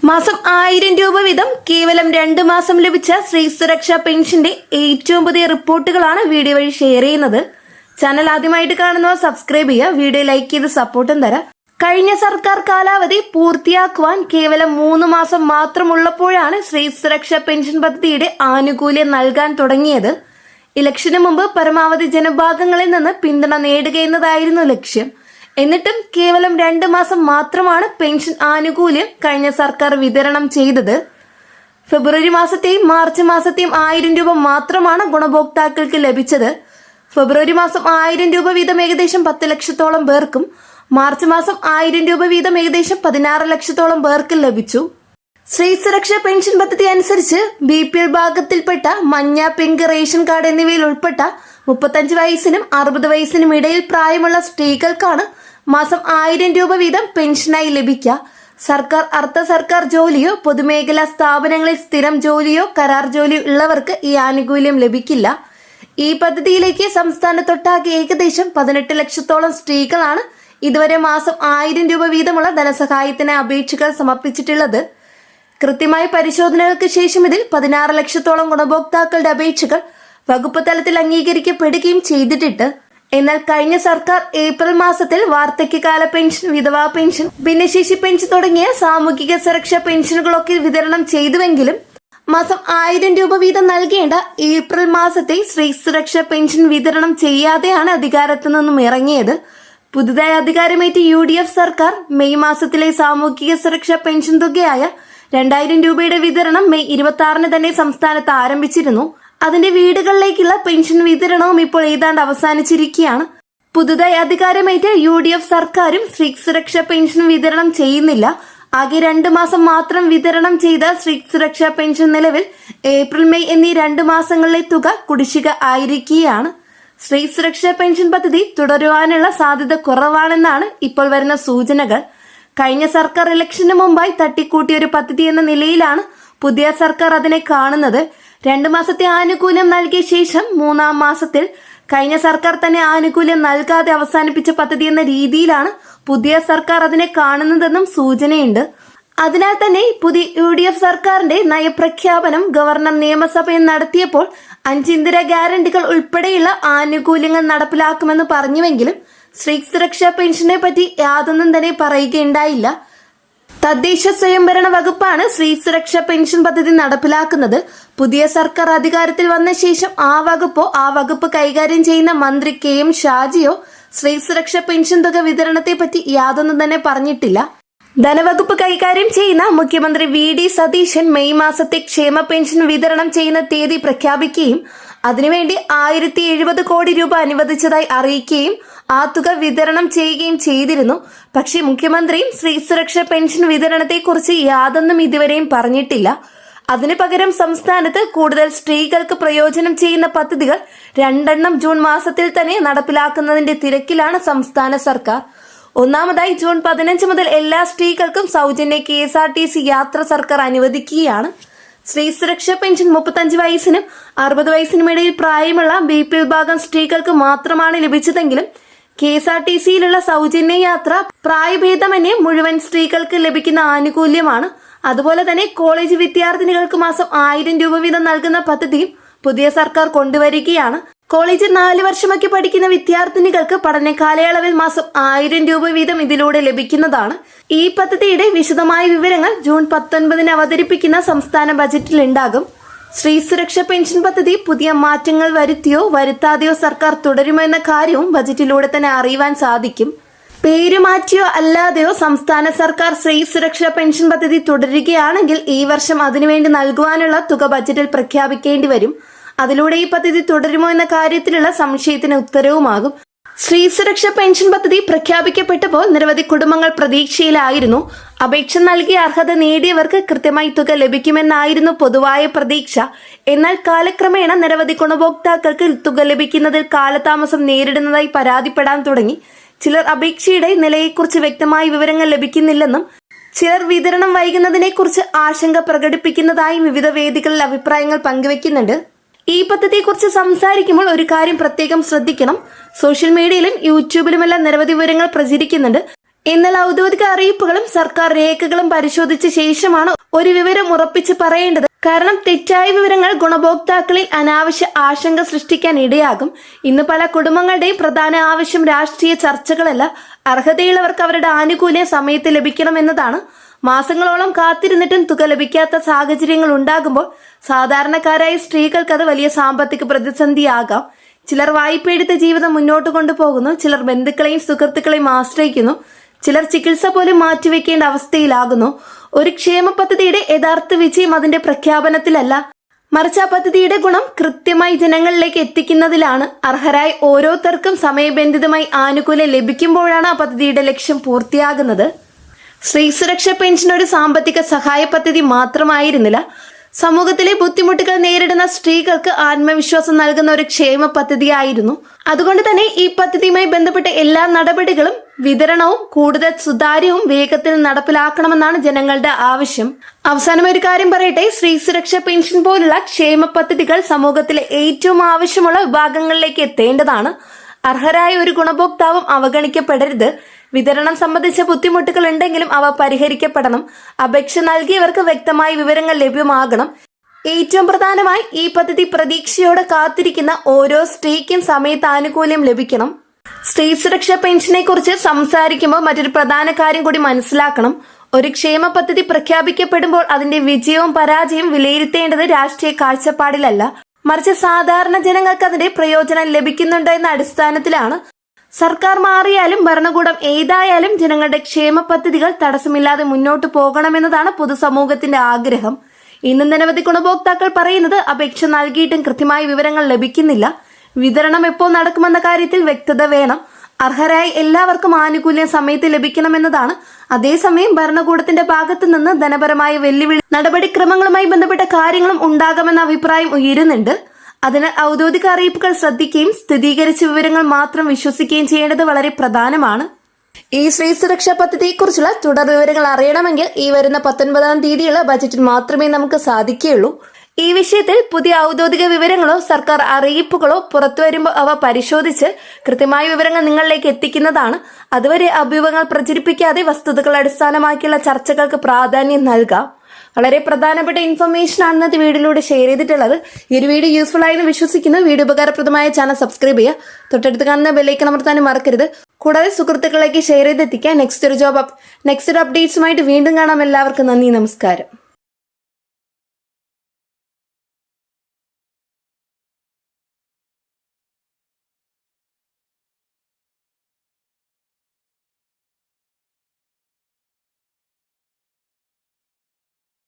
മാസം 1000 രൂപ വീതം കേവലം 2 മാസം ലഭിച്ച സ്ത്രീ സുരക്ഷാ പെൻഷന്റെ ഏറ്റവും പുതിയ റിപ്പോർട്ടുകളാണ് വീഡിയോ വഴി ഷെയർ ചെയ്യുന്നത്. ചാനൽ ആദ്യമായിട്ട് കാണുന്നവർ സബ്സ്ക്രൈബ് ചെയ്യുക, വീഡിയോ ലൈക്ക് ചെയ്ത് സപ്പോർട്ടും തരാം. കഴിഞ്ഞ സർക്കാർ കാലാവധി പൂർത്തിയാക്കുവാൻ കേവലം 3 മാസം മാത്രമുള്ളപ്പോഴാണ് സ്ത്രീ സുരക്ഷാ പെൻഷൻ പദ്ധതിയുടെ ആനുകൂല്യം നൽകാൻ തുടങ്ങിയത്. ഇലക്ഷന് മുമ്പ് പരമാവധി ജനഭാഗങ്ങളിൽ നിന്ന് പിന്തുണ നേടുക എന്നതായിരുന്നു ലക്ഷ്യം. എന്നിട്ടും കേവലം 2 മാസം മാത്രമാണ് പെൻഷൻ ആനുകൂല്യം കഴിഞ്ഞ സർക്കാർ വിതരണം ചെയ്തത്. ഫെബ്രുവരി മാസത്തെയും മാർച്ച് മാസത്തെയും 1000 രൂപ മാത്രമാണ് ഗുണഭോക്താക്കൾക്ക് ലഭിച്ചത്. ഫെബ്രുവരി മാസം 1000 രൂപ വീതം ഏകദേശം 10 ലക്ഷത്തോളം പേർക്കും മാർച്ച് മാസം 1000 രൂപ വീതം ഏകദേശം 16 ലക്ഷത്തോളം പേർക്ക് ലഭിച്ചു. സ്ത്രീ സുരക്ഷാ പെൻഷൻ പദ്ധതി അനുസരിച്ച് BPL വിഭാഗത്തിൽപ്പെട്ട മഞ്ഞ, പിങ്ക്, റേഷൻ കാർഡ് എന്നിവയിൽ ഉൾപ്പെട്ട 35 വയസ്സിനും 60 വയസ്സിനും ഇടയിൽ പ്രായമുള്ള സ്ത്രീകൾക്കാണ് മാസം 1000 രൂപ വീതം പെൻഷനായി ലഭിക്കുക. സർക്കാർ, അർദ്ധ സർക്കാർ ജോലിയോ പൊതുമേഖലാ സ്ഥാപനങ്ങളിൽ സ്ഥിരം ജോലിയോ കരാർ ജോലിയോ ഉള്ളവർക്ക് ഈ ആനുകൂല്യം ലഭിക്കില്ല. ഈ പദ്ധതിയിലേക്ക് സംസ്ഥാനത്തൊട്ടാകെ ഏകദേശം 18 ലക്ഷത്തോളം സ്ത്രീകളാണ് ഇതുവരെ മാസം 1000 രൂപ വീതമുള്ള ധനസഹായത്തിന് അപേക്ഷകൾ സമർപ്പിച്ചിട്ടുള്ളത്. കൃത്യമായ പരിശോധനകൾക്ക് ശേഷം ഇതിൽ 16 ലക്ഷത്തോളം ഗുണഭോക്താക്കളുടെ അപേക്ഷകൾ വകുപ്പ് തലത്തിൽ അംഗീകരിക്കപ്പെടുകയും ചെയ്തിട്ടുണ്ട്. എന്നാൽ കഴിഞ്ഞ സർക്കാർ ഏപ്രിൽ മാസത്തിൽ വാർദ്ധക്യകാല പെൻഷൻ, വിധവാ പെൻഷൻ, ഭിന്നശേഷി പെൻഷൻ തുടങ്ങിയ സാമൂഹിക സുരക്ഷാ പെൻഷനുകളൊക്കെ വിതരണം ചെയ്തുവെങ്കിലും മാസം 1000 രൂപ വീതം നൽകേണ്ട ഏപ്രിൽ മാസത്തെ സ്ത്രീ സുരക്ഷാ പെൻഷൻ വിതരണം ചെയ്യാതെയാണ് അധികാരത്തിൽ നിന്നും ഇറങ്ങിയത്. പുതുതായി അധികാരമേറ്റ UDF സർക്കാർ മെയ് മാസത്തിലെ സാമൂഹിക സുരക്ഷാ പെൻഷൻ തുകയായ 2000 രൂപയുടെ വിതരണം മെയ് 26 തന്നെ സംസ്ഥാനത്ത് ആരംഭിച്ചിരുന്നു. അതിന്റെ വീടുകളിലേക്കുള്ള പെൻഷൻ വിതരണവും ഇപ്പോൾ ഏതാണ്ട് അവസാനിച്ചിരിക്കുകയാണ്. പുതുതായി അധികാരമേറ്റ UDF സർക്കാരും സ്ത്രീ സുരക്ഷാ പെൻഷൻ വിതരണം ചെയ്യുന്നില്ല. ആകെ 2 മാസം മാത്രം വിതരണം ചെയ്ത സ്ത്രീ സുരക്ഷാ പെൻഷൻ നിലവിൽ ഏപ്രിൽ, മെയ് എന്നീ 2 മാസങ്ങളിലെ തുക കുടിശ്ശിക ആയിരിക്കുകയാണ്. സ്ത്രീ സുരക്ഷാ പെൻഷൻ പദ്ധതി തുടരുവാനുള്ള സാധ്യത കുറവാണെന്നാണ് ഇപ്പോൾ വരുന്ന സൂചനകൾ. കഴിഞ്ഞ സർക്കാർ ഇലക്ഷന് മുമ്പായി തട്ടിക്കൂട്ടിയ ഒരു പദ്ധതി എന്ന നിലയിലാണ് പുതിയ സർക്കാർ അതിനെ കാണുന്നത്. 2 മാസത്തെ ആനുകൂല്യം നൽകിയ ശേഷം 3-ാം മാസത്തിൽ കഴിഞ്ഞ സർക്കാർ തന്നെ ആനുകൂല്യം നൽകാതെ അവസാനിപ്പിച്ച പദ്ധതി എന്ന രീതിയിലാണ് പുതിയ സർക്കാർ അതിനെ കാണുന്നതെന്നും സൂചനയുണ്ട്. അതിനാൽ തന്നെ പുതിയ UDF സർക്കാരിന്റെ നയപ്രഖ്യാപനം ഗവർണർ നിയമസഭയിൽ നടത്തിയപ്പോൾ 5 ഇന്ദിര ഗ്യാരണ്ടികൾ ഉൾപ്പെടെയുള്ള ആനുകൂല്യങ്ങൾ നടപ്പിലാക്കുമെന്ന് പറഞ്ഞുവെങ്കിലും സ്ത്രീ സുരക്ഷാ പെൻഷനെ പറ്റി യാതൊന്നും തന്നെ പറയുകയുണ്ടായില്ല. തദ്ദേശ സ്വയംഭരണ വകുപ്പാണ് സ്ത്രീ സുരക്ഷാ പെൻഷൻ പദ്ധതി നടപ്പിലാക്കുന്നത്. പുതിയ സർക്കാർ അധികാരത്തിൽ വന്ന ശേഷം ആ വകുപ്പ് കൈകാര്യം ചെയ്യുന്ന മന്ത്രി KM ഷാജിയോ സ്ത്രീ സുരക്ഷാ പെൻഷൻ തുക വിതരണത്തെ പറ്റി യാതൊന്നും തന്നെ പറഞ്ഞിട്ടില്ല. ധനവകുപ്പ് കൈകാര്യം ചെയ്യുന്ന മുഖ്യമന്ത്രി VD സതീശൻ മെയ് മാസത്തെ ക്ഷേമ പെൻഷൻ വിതരണം ചെയ്യുന്ന തീയതി പ്രഖ്യാപിക്കുകയും അതിനുവേണ്ടി 1070 കോടി രൂപ അനുവദിച്ചതായി അറിയിക്കുകയും ആ തുക വിതരണം ചെയ്യുകയും ചെയ്തിരുന്നു. പക്ഷേ മുഖ്യമന്ത്രിയും സ്ത്രീ സുരക്ഷാ പെൻഷൻ വിതരണത്തെക്കുറിച്ച് യാതൊന്നും ഇതുവരെയും പറഞ്ഞിട്ടില്ല. അതിനു പകരം സംസ്ഥാനത്ത് കൂടുതൽ സ്ത്രീകൾക്ക് പ്രയോജനം ചെയ്യുന്ന പദ്ധതികൾ 2 ജൂൺ മാസത്തിൽ തന്നെ നടപ്പിലാക്കുന്നതിന്റെ തിരക്കിലാണ് സംസ്ഥാന സർക്കാർ. ഒന്നാമതായി ജൂൺ 15 മുതൽ എല്ലാ സ്ത്രീകൾക്കും സൗജന്യ KSRTC യാത്ര സർക്കാർ അനുവദിക്കുകയാണ്. സ്ത്രീ സുരക്ഷാ പെൻഷൻ 35 വയസ്സിനും 60 വയസ്സിനും ഇടയിൽ പ്രായമുള്ള BPL വിഭാഗം സ്ത്രീകൾക്ക് മാത്രമാണ് ലഭിച്ചതെങ്കിലും KSRTCയിലുള്ള സൗജന്യ യാത്ര പ്രായഭേദമന്യേ മുഴുവൻ സ്ത്രീകൾക്ക് ലഭിക്കുന്ന ആനുകൂല്യമാണ്. അതുപോലെ തന്നെ കോളേജ് വിദ്യാർത്ഥിനികൾക്ക് മാസം 1000 രൂപ വീതം നൽകുന്ന പദ്ധതിയും പുതിയ സർക്കാർ കൊണ്ടുവരികയാണ്. കോളേജിൽ 4 വർഷമൊക്കെ പഠിക്കുന്ന വിദ്യാർത്ഥിനികൾക്ക് പഠന കാലയളവിൽ മാസം 1000 രൂപ വീതം ഇതിലൂടെ ലഭിക്കുന്നതാണ്. ഈ പദ്ധതിയുടെ വിശദമായ വിവരങ്ങൾ ജൂൺ 19 അവതരിപ്പിക്കുന്ന സംസ്ഥാന ബജറ്റിൽ ഉണ്ടാകും. സ്ത്രീ സുരക്ഷാ പെൻഷൻ പദ്ധതി പുതിയ മാറ്റങ്ങൾ വരുത്തിയോ വരുത്താതെയോ സർക്കാർ തുടരുമോ എന്ന കാര്യവും ബജറ്റിലൂടെ തന്നെ അറിയുവാൻ സാധിക്കും. പേര് മാറ്റിയോ അല്ലാതെയോ സംസ്ഥാന സർക്കാർ സ്ത്രീ സുരക്ഷാ പെൻഷൻ പദ്ധതി തുടരുകയാണെങ്കിൽ ഈ വർഷം അതിനുവേണ്ടി നൽകുവാനുള്ള തുക ബജറ്റിൽ പ്രഖ്യാപിക്കേണ്ടി വരും. അതിലൂടെ ഈ പദ്ധതി തുടരുമോ എന്ന കാര്യത്തിലുള്ള സംശയത്തിന് ഉത്തരവുമാകും. സ്ത്രീ സുരക്ഷാ പെൻഷൻ പദ്ധതി പ്രഖ്യാപിക്കപ്പെട്ടപ്പോൾ നിരവധി കുടുംബങ്ങൾ പ്രതീക്ഷയിലായിരുന്നു. അപേക്ഷ നൽകി അർഹത നേടിയവർക്ക് കൃത്യമായി തുക ലഭിക്കുമെന്നായിരുന്നു പൊതുവായ പ്രതീക്ഷ. എന്നാൽ കാലക്രമേണ നിരവധി ഗുണഭോക്താക്കൾക്ക് തുക ലഭിക്കുന്നതിൽ കാലതാമസം നേരിടുന്നതായി പരാതിപ്പെടാൻ തുടങ്ങി. ചിലർ അപേക്ഷയുടെ നിലയെക്കുറിച്ച് വ്യക്തമായ വിവരങ്ങൾ ലഭിക്കുന്നില്ലെന്നും ചിലർ വിതരണം വൈകുന്നതിനെക്കുറിച്ച് ആശങ്ക പ്രകടിപ്പിക്കുന്നതായും വിവിധ വേദികളിൽ അഭിപ്രായങ്ങൾ പങ്കുവെക്കുന്നുണ്ട്. ഈ പദ്ധതിയെക്കുറിച്ച് സംസാരിക്കുമ്പോൾ ഒരു കാര്യം പ്രത്യേകം ശ്രദ്ധിക്കണം. സോഷ്യൽ മീഡിയയിലും യൂട്യൂബിലുമെല്ലാം നിരവധി വിവരങ്ങൾ പ്രചരിക്കുന്നുണ്ട്. എന്നാൽ ഔദ്യോഗിക അറിയിപ്പുകളും സർക്കാർ രേഖകളും പരിശോധിച്ച ശേഷമാണ് ഒരു വിവരം ഉറപ്പിച്ച് പറയേണ്ടത്. കാരണം തെറ്റായ വിവരങ്ങൾ ഗുണഭോക്താക്കളിൽ അനാവശ്യ ആശങ്ക സൃഷ്ടിക്കാൻ ഇടയാകും. ഇന്ന് പല കുടുംബങ്ങളുടെയും പ്രധാന ആവശ്യം രാഷ്ട്രീയ ചർച്ചകളല്ല, അർഹതയുള്ളവർക്ക് അവരുടെ ആനുകൂല്യം സമയത്ത് ലഭിക്കണമെന്നതാണ്. മാസങ്ങളോളം കാത്തിരുന്നിട്ടും തുക ലഭിക്കാത്ത സാഹചര്യങ്ങൾ ഉണ്ടാകുമ്പോൾ സാധാരണക്കാരായ സ്ത്രീകൾക്ക് അത് വലിയ സാമ്പത്തിക പ്രതിസന്ധിയാകാം. ചിലർ വായ്പയെടുത്ത് ജീവിതം മുന്നോട്ട് കൊണ്ടുപോകുന്നു, ചിലർ ബന്ധുക്കളെയും സുഹൃത്തുക്കളെയും ആശ്രയിക്കുന്നു, ചിലർ ചികിത്സ പോലും മാറ്റിവെക്കേണ്ട അവസ്ഥയിലാകുന്നു. ഒരു ക്ഷേമ പദ്ധതിയുടെ യഥാർത്ഥ വിജയം അതിന്റെ പ്രഖ്യാപനത്തിലല്ല, മറിച്ച് ആ പദ്ധതിയുടെ ഗുണം കൃത്യമായി ജനങ്ങളിലേക്ക് എത്തിക്കുന്നതിലാണ്. അർഹരായ ഓരോരുത്തർക്കും സമയബന്ധിതമായി ആനുകൂല്യം ലഭിക്കുമ്പോഴാണ് ആ പദ്ധതിയുടെ ലക്ഷ്യം പൂർത്തിയാകുന്നത്. സ്ത്രീ സുരക്ഷ പെൻഷൻ ഒരു സാമ്പത്തിക സഹായ പദ്ധതി മാത്രമായിരുന്നില്ല, സമൂഹത്തിലെ ബുദ്ധിമുട്ടുകൾ നേരിടുന്ന സ്ത്രീകൾക്ക് ആത്മവിശ്വാസം നൽകുന്ന ഒരു ക്ഷേമ പദ്ധതിയായിരുന്നു. അതുകൊണ്ട് തന്നെ ഈ പദ്ധതിയുമായി ബന്ധപ്പെട്ട എല്ലാ നടപടികളും വിതരണവും കൂടുതൽ സുതാര്യവും വേഗത്തിൽ നടപ്പിലാക്കണമെന്നാണ് ജനങ്ങളുടെ ആവശ്യം. അവസാനം ഒരു കാര്യം പറയട്ടെ, സ്ത്രീ സുരക്ഷ പെൻഷൻ പോലുള്ള ക്ഷേമ പദ്ധതികൾ സമൂഹത്തിലെ ഏറ്റവും ആവശ്യമുള്ള വിഭാഗങ്ങളിലേക്ക് എത്തേണ്ടതാണ്. അർഹരായ ഒരു ഗുണഭോക്താവും അവഗണിക്കപ്പെടരുത്. വിതരണം സംബന്ധിച്ച ബുദ്ധിമുട്ടുകൾ ഉണ്ടെങ്കിലും അവ പരിഹരിക്കപ്പെടണം. അപേക്ഷ നൽകിയവർക്ക് വ്യക്തമായ വിവരങ്ങൾ ലഭ്യമാകണം. ഏറ്റവും പ്രധാനമായി ഈ പദ്ധതി പ്രതീക്ഷയോടെ കാത്തിരിക്കുന്ന ഓരോ സ്ത്രീക്കും സമയത്ത് ആനുകൂല്യം ലഭിക്കണം. സ്ത്രീ സുരക്ഷാ പെൻഷനെ കുറിച്ച് സംസാരിക്കുമ്പോൾ മറ്റൊരു പ്രധാന കാര്യം കൂടി മനസ്സിലാക്കണം. ഒരു ക്ഷേമ പദ്ധതി പ്രഖ്യാപിക്കപ്പെടുമ്പോൾ അതിന്റെ വിജയവും പരാജയവും വിലയിരുത്തേണ്ടത് രാഷ്ട്രീയ കാഴ്ചപ്പാടിലല്ല, മറിച്ച് സാധാരണ ജനങ്ങൾക്ക് അതിന്റെ പ്രയോജനം ലഭിക്കുന്നുണ്ടോ എന്ന അടിസ്ഥാനത്തിലാണ്. സർക്കാർ മാറിയാലും ഭരണകൂടം ഏതായാലും ജനങ്ങളുടെ ക്ഷേമ പദ്ധതികൾ തടസ്സമില്ലാതെ മുന്നോട്ട് പോകണമെന്നതാണ് പൊതുസമൂഹത്തിന്റെ ആഗ്രഹം. ഇന്ന് നിരവധി ഗുണഭോക്താക്കൾ പറയുന്നത് അപേക്ഷ നൽകിയിട്ടും കൃത്യമായ വിവരങ്ങൾ ലഭിക്കുന്നില്ല. വിതരണം എപ്പോൾ നടക്കുമെന്ന കാര്യത്തിൽ വ്യക്തത വേണം. അർഹരായ എല്ലാവർക്കും ആനുകൂല്യം സമയത്ത് ലഭിക്കണമെന്നതാണ്. അതേസമയം ഭരണകൂടത്തിന്റെ ഭാഗത്തു നിന്ന് ധനപരമായ വെല്ലുവിളി നടപടിക്രമങ്ങളുമായി ബന്ധപ്പെട്ട കാര്യങ്ങളും ഉണ്ടാകാമെന്ന അഭിപ്രായം ഉയരുന്നുണ്ട്. അതിനാൽ ഔദ്യോഗിക അറിയിപ്പുകൾ ശ്രദ്ധിക്കുകയും സ്ഥിരീകരിച്ച വിവരങ്ങൾ മാത്രം വിശ്വസിക്കുകയും ചെയ്യേണ്ടത് വളരെ പ്രധാനമാണ്. ഈ സ്ത്രീ സുരക്ഷാ പദ്ധതിയെക്കുറിച്ചുള്ള തുടർ വിവരങ്ങൾ അറിയണമെങ്കിൽ ഈ വരുന്ന 19-ാം തീയതിയുള്ള ബജറ്റിൽ മാത്രമേ നമുക്ക് സാധിക്കുകയുള്ളൂ. ഈ വിഷയത്തിൽ പുതിയ ഔദ്യോഗിക വിവരങ്ങളോ സർക്കാർ അറിയിപ്പുകളോ പുറത്തു വരുമ്പോൾ അവ പരിശോധിച്ച് കൃത്യമായ വിവരങ്ങൾ നിങ്ങളിലേക്ക് എത്തിക്കുന്നതാണ്. അതുവരെ അഭ്യൂഹങ്ങൾ പ്രചരിപ്പിക്കാതെ വസ്തുതകൾ അടിസ്ഥാനമാക്കിയുള്ള ചർച്ചകൾക്ക് പ്രാധാന്യം നൽകാം. വളരെ പ്രധാനപ്പെട്ട ഇൻഫർമേഷൻ ആണ് ഇന്നത്തെ വീഡിയോയിലൂടെ ഷെയർ ചെയ്തിട്ടുള്ളത്. ഈ ഒരു വീഡിയോ യൂസ്ഫുൾ ആയെന്ന് വിശ്വസിക്കുന്നു. വീഡിയോ ഉപകാരപ്രദമായ ചാനൽ സബ്സ്ക്രൈബ് ചെയ്യുക, തൊട്ടടുത്ത് കാണുന്ന ബെല്ലൈക്കൺ അമർത്താനും മറക്കരുത്. കൂടാതെ സുഹൃത്തുക്കളിലേക്ക് ഷെയർ ചെയ്തെത്തിക്കുക. നെക്സ്റ്റ് ഒരു അപ്ഡേറ്റ്സുമായിട്ട് വീണ്ടും കാണാം. എല്ലാവർക്കും നന്ദി, നമസ്കാരം.